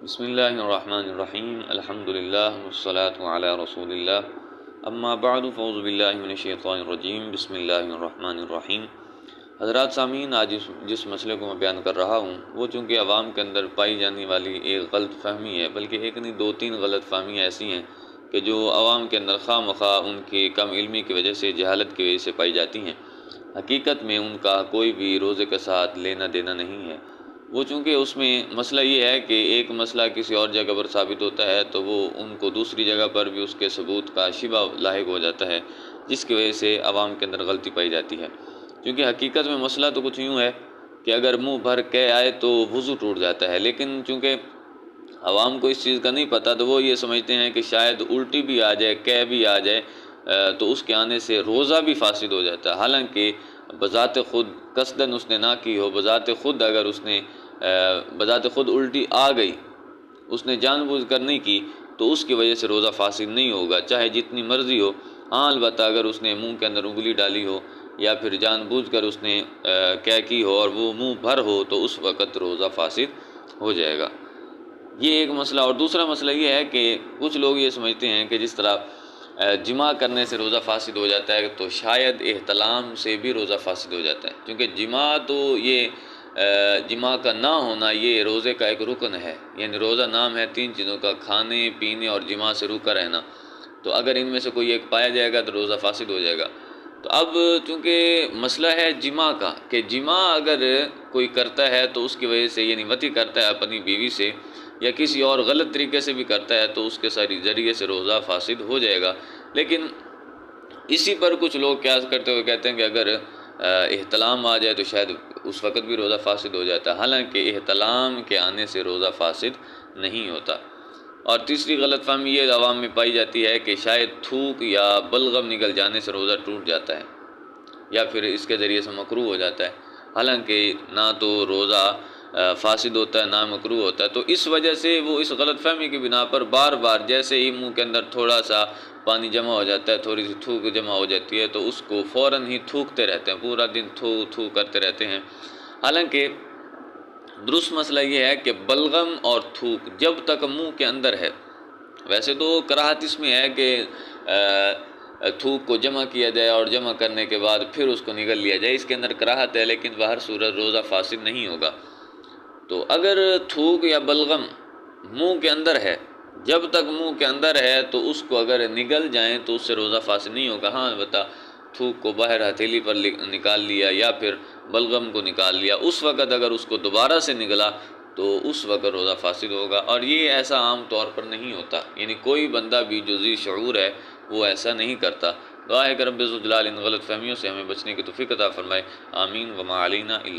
بسم اللہ الرحمن الرحیم الحمد للہ والصلاة علی رسول اللہ اما بعد فاعوذ باللہ من الشیطان الرجیم بسم اللہ الرحمن الرحیم۔ حضرات سامعین، آج جس مسئلے کو میں بیان کر رہا ہوں وہ چونکہ عوام کے اندر پائی جانے والی ایک غلط فہمی ہے، بلکہ ایک نہیں دو تین غلط فہمیاں ایسی ہیں کہ جو عوام کے اندر خواہ مخواہ ان کی کم علمی کی وجہ سے، جہالت کی وجہ سے پائی جاتی ہیں۔ حقیقت میں ان کا کوئی بھی روزے کے ساتھ لینا دینا نہیں ہے۔ وہ چونکہ اس میں مسئلہ یہ ہے کہ ایک مسئلہ کسی اور جگہ پر ثابت ہوتا ہے تو وہ ان کو دوسری جگہ پر بھی اس کے ثبوت کا شبہ لاحق ہو جاتا ہے، جس کی وجہ سے عوام کے اندر غلطی پائی جاتی ہے۔ کیونکہ حقیقت میں مسئلہ تو کچھ یوں ہے کہ اگر منہ بھر کے آئے تو وضو ٹوٹ جاتا ہے، لیکن چونکہ عوام کو اس چیز کا نہیں پتہ تو وہ یہ سمجھتے ہیں کہ شاید الٹی بھی آ جائے، کہہ بھی آ جائے تو اس کے آنے سے روزہ بھی فاسد ہو جاتا ہے، حالانکہ بذات خود قصداً اس نے نہ کی ہو، بذات خود اگر اس نے بذات خود الٹی آ گئی، اس نے جان بوجھ کر نہیں کی تو اس کی وجہ سے روزہ فاسد نہیں ہوگا، چاہے جتنی مرضی ہو۔ ہاں البتہ اگر اس نے منہ کے اندر انگلی ڈالی ہو یا پھر جان بوجھ کر اس نے کیا کی ہو اور وہ منہ بھر ہو تو اس وقت روزہ فاسد ہو جائے گا۔ یہ ایک مسئلہ۔ اور دوسرا مسئلہ یہ ہے کہ کچھ لوگ یہ سمجھتے ہیں کہ جس طرح جماع کرنے سے روزہ فاسد ہو جاتا ہے تو شاید احتلام سے بھی روزہ فاسد ہو جاتا ہے، کیونکہ جماع تو یہ جماع کا نہ ہونا یہ روزے کا ایک رکن ہے، یعنی روزہ نام ہے تین چیزوں کا، کھانے پینے اور جماع سے روکا رہنا، تو اگر ان میں سے کوئی ایک پایا جائے گا تو روزہ فاسد ہو جائے گا۔ تو اب چونکہ مسئلہ ہے جماع کا کہ جماع اگر کوئی کرتا ہے تو اس کی وجہ سے، یعنی وطی کرتا ہے اپنی بیوی سے یا کسی اور غلط طریقے سے بھی کرتا ہے تو اس کے ذریعے سے روزہ فاسد ہو جائے گا۔ لیکن اسی پر کچھ لوگ قیاس کرتے ہوئے کہتے ہیں کہ اگر احتلام آ جائے تو شاید اس وقت بھی روزہ فاسد ہو جاتا ہے، حالانکہ احتلام کے آنے سے روزہ فاسد نہیں ہوتا۔ اور تیسری غلط فہمی یہ عوام میں پائی جاتی ہے کہ شاید تھوک یا بلغم نکل جانے سے روزہ ٹوٹ جاتا ہے یا پھر اس کے ذریعے سے مکروہ ہو جاتا ہے، حالانکہ نہ تو روزہ فاسد ہوتا ہے نہ مکروہ ہوتا ہے۔ تو اس وجہ سے وہ اس غلط فہمی کی بنا پر بار بار جیسے ہی منہ کے اندر تھوڑا سا پانی جمع ہو جاتا ہے، تھوڑی سی تھوک جمع ہو جاتی ہے تو اس کو فوراً ہی تھوکتے رہتے ہیں، پورا دن تھو تھو کرتے رہتے ہیں۔ حالانکہ درست مسئلہ یہ ہے کہ بلغم اور تھوک جب تک منہ کے اندر ہے، ویسے تو کراہت اس میں ہے کہ تھوک کو جمع کیا جائے اور جمع کرنے کے بعد پھر اس کو نگل لیا جائے، اس کے اندر کراہت ہے، لیکن بہر صورت روزہ فاسد نہیں ہوگا۔ تو اگر تھوک یا بلغم منہ کے اندر ہے، جب تک منہ کے اندر ہے تو اس کو اگر نگل جائیں تو اس سے روزہ فاسد نہیں ہوگا۔ ہاں البتہ تھوک کو باہر ہتھیلی پر نکال لیا یا پھر بلغم کو نکال لیا، اس وقت اگر اس کو دوبارہ سے نگلا تو اس وقت روزہ فاسد ہوگا، اور یہ ایسا عام طور پر نہیں ہوتا، یعنی کوئی بندہ بھی جو ذی شعور ہے وہ ایسا نہیں کرتا۔ دعا ہے کہ رب ذوالجلال ان غلط فہمیوں سے ہمیں بچنے کی توفیق عطا فرمائے، آمین۔ وما علینا الا